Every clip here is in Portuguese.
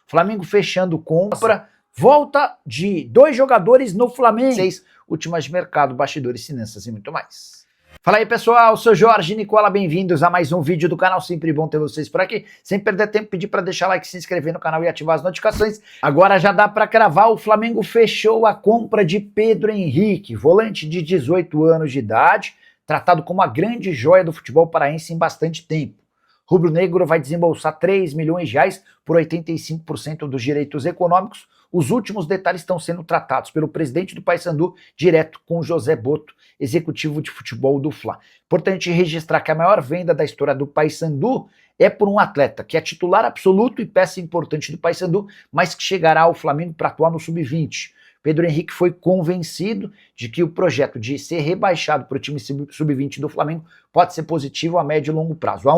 Flamengo fechando compra, volta de 2 jogadores no Flamengo, 6 últimas de mercado, bastidores, finanças e muito mais. Fala aí pessoal, sou Jorge Nicola, bem-vindos a mais um vídeo do canal, sempre bom ter vocês por aqui. Sem perder tempo, pedir para deixar like, se inscrever no canal e ativar as notificações. Agora já dá para cravar, o Flamengo fechou a compra de Pedro Henrique, volante de 18 anos de idade, tratado como a grande joia do futebol paraense em bastante tempo. Rubro-Negro vai desembolsar 3 milhões de reais por 85% dos direitos econômicos. Os últimos detalhes estão sendo tratados pelo presidente do Paysandu, direto com José Boto, executivo de futebol do Fla. Importante registrar que a maior venda da história do Paysandu é por um atleta que é titular absoluto e peça importante do Paysandu, mas que chegará ao Flamengo para atuar no Sub-20. Pedro Henrique foi convencido de que o projeto de ser rebaixado para o time Sub-20 do Flamengo pode ser positivo a médio e longo prazo.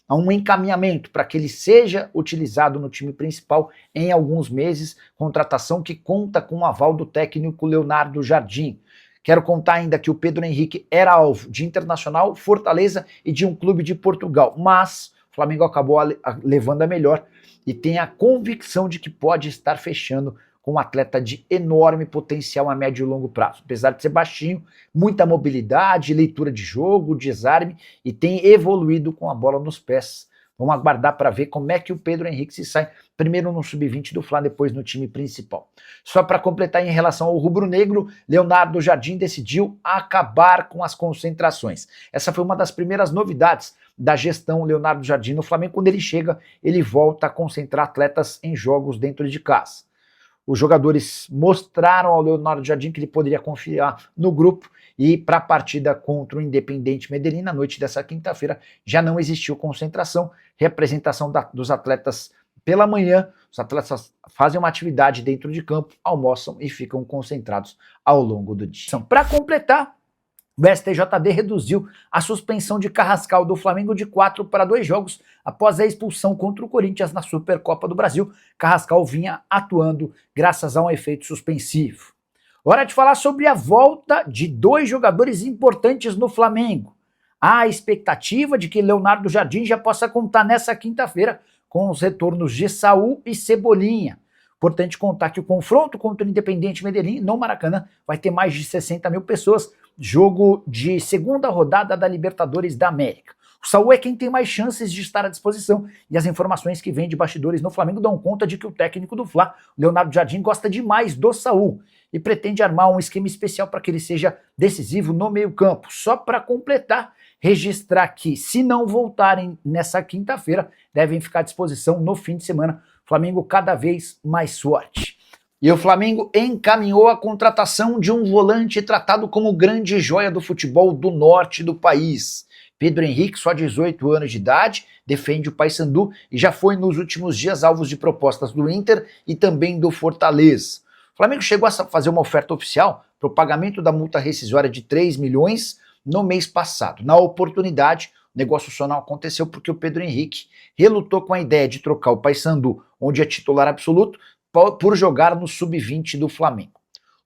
Há um encaminhamento para que ele seja utilizado no time principal em alguns meses, contratação que conta com o aval do técnico Leonardo Jardim. Quero contar ainda que o Pedro Henrique era alvo de Internacional, Fortaleza e de um clube de Portugal, mas o Flamengo acabou levando a melhor e tem a convicção de que pode estar fechando com um atleta de enorme potencial a médio e longo prazo. Apesar de ser baixinho, muita mobilidade, leitura de jogo, desarme e tem evoluído com a bola nos pés. Vamos aguardar para ver como é que o Pedro Henrique se sai primeiro no Sub-20 do Fla, depois no time principal. Só para completar em relação ao rubro-negro, Leonardo Jardim decidiu acabar com as concentrações. Essa foi uma das primeiras novidades da gestão Leonardo Jardim no Flamengo. Quando ele chega, ele volta a concentrar atletas em jogos dentro de casa. Os jogadores mostraram ao Leonardo Jardim que ele poderia confiar no grupo e para a partida contra o Independiente Medellín, na noite dessa quinta-feira, já não existiu concentração, representação dos atletas pela manhã, os atletas fazem uma atividade dentro de campo, almoçam e ficam concentrados ao longo do dia. Para completar, o STJD reduziu a suspensão de Carrascal do Flamengo de 4 para 2 jogos após a expulsão contra o Corinthians na Supercopa do Brasil. Carrascal vinha atuando graças a um efeito suspensivo. Hora de falar sobre a volta de 2 jogadores importantes no Flamengo. Há a expectativa de que Leonardo Jardim já possa contar nessa quinta-feira com os retornos de Saul e Cebolinha. Importante contar que o confronto contra o Independiente Medellín no Maracanã vai ter mais de 60 mil pessoas, jogo de segunda rodada da Libertadores da América. O Saul é quem tem mais chances de estar à disposição e as informações que vêm de bastidores no Flamengo dão conta de que o técnico do Fla, Leonardo Jardim, gosta demais do Saul e pretende armar um esquema especial para que ele seja decisivo no meio-campo. Só para completar, registrar que se não voltarem nessa quinta-feira, devem ficar à disposição no fim de semana. Flamengo cada vez mais forte. E o Flamengo encaminhou a contratação de um volante tratado como grande joia do futebol do norte do país. Pedro Henrique, só 18 anos de idade, defende o Paysandu e já foi nos últimos dias alvo de propostas do Inter e também do Fortaleza. O Flamengo chegou a fazer uma oferta oficial para o pagamento da multa rescisória de 3 milhões no mês passado. Na oportunidade, o negócio só não aconteceu porque o Pedro Henrique relutou com a ideia de trocar o Paysandu, onde é titular absoluto, por jogar no Sub-20 do Flamengo.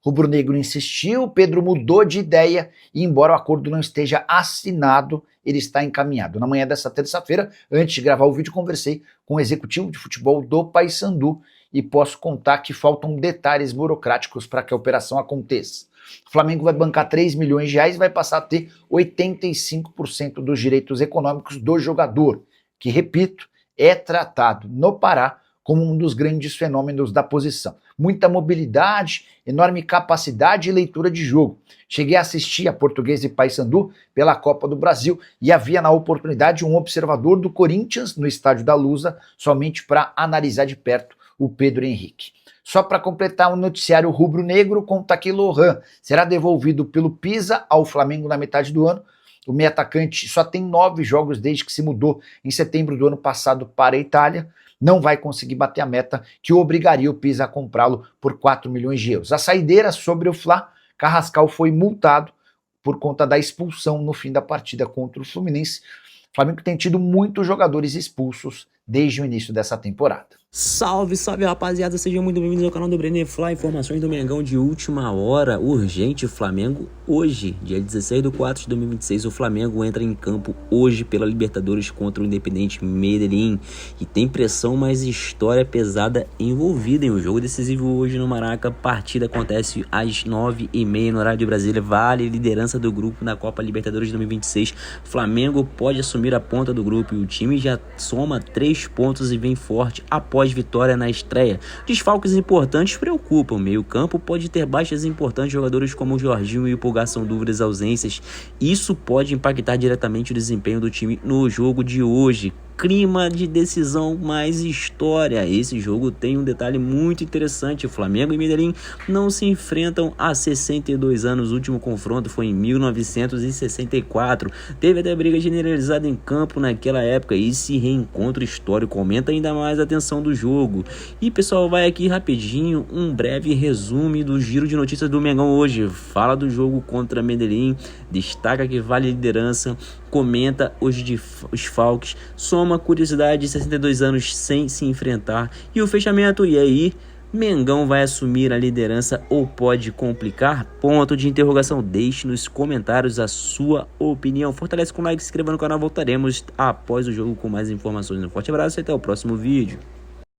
Rubro-negro insistiu, Pedro mudou de ideia e, embora o acordo não esteja assinado, ele está encaminhado. Na manhã dessa terça-feira, antes de gravar o vídeo, conversei com o executivo de futebol do Paysandu e posso contar que faltam detalhes burocráticos para que a operação aconteça. O Flamengo vai bancar 3 milhões de reais e vai passar a ter 85% dos direitos econômicos do jogador, que, repito, é tratado no Pará como um dos grandes fenômenos da posição. Muita mobilidade, enorme capacidade e leitura de jogo. Cheguei a assistir a Portuguesa e Paysandu pela Copa do Brasil e havia na oportunidade um observador do Corinthians no Estádio da Lusa, somente para analisar de perto o Pedro Henrique. Só para completar o noticiário rubro-negro, conta que Lohan será devolvido pelo Pisa ao Flamengo na metade do ano. O meio atacante só tem 9 jogos desde que se mudou em setembro do ano passado para a Itália. Não vai conseguir bater a meta que obrigaria o Pisa a comprá-lo por 4 milhões de euros. A saideira sobre o Fla, Carrascal foi multado por conta da expulsão no fim da partida contra o Fluminense. O Flamengo tem tido muitos jogadores expulsos desde o início dessa temporada. Salve, salve rapaziada, sejam muito bem-vindos ao canal do Brenner Fly. Informações do Mengão de última hora, urgente. Flamengo hoje, dia 16/4 de 2026, o Flamengo entra em campo hoje pela Libertadores contra o Independiente Medellín. E tem pressão, mas história pesada envolvida em um jogo decisivo hoje no Maraca. Partida acontece às 9h30 no horário de Brasília, vale liderança do grupo na Copa Libertadores de 2026. Flamengo pode assumir a ponta do grupo e o time já soma 3 pontos e vem forte após vitória na estreia. Desfalques importantes preocupam. Meio campo pode ter baixas importantes, jogadores como o Jorginho e o Pulgar são dúvidas, ausências. Isso pode impactar diretamente o desempenho do time no jogo de hoje. Clima de decisão mais história. Esse jogo tem um detalhe muito interessante. Flamengo e Medellín não se enfrentam há 62 anos. O último confronto foi em 1964. Teve até briga generalizada em campo naquela época. E esse reencontro histórico aumenta ainda mais a tensão do jogo. E pessoal, vai aqui rapidinho um breve resumo do giro de notícias do Mengão hoje. Fala do jogo contra Medellín, destaca que vale liderança, comenta os desfalques, soma curiosidade de 62 anos sem se enfrentar e o fechamento. E aí, Mengão vai assumir a liderança ou pode complicar? Ponto de interrogação. Deixe nos comentários a sua opinião. Fortalece com like, se inscreva no canal. Voltaremos após o jogo com mais informações. Um forte abraço e até o próximo vídeo.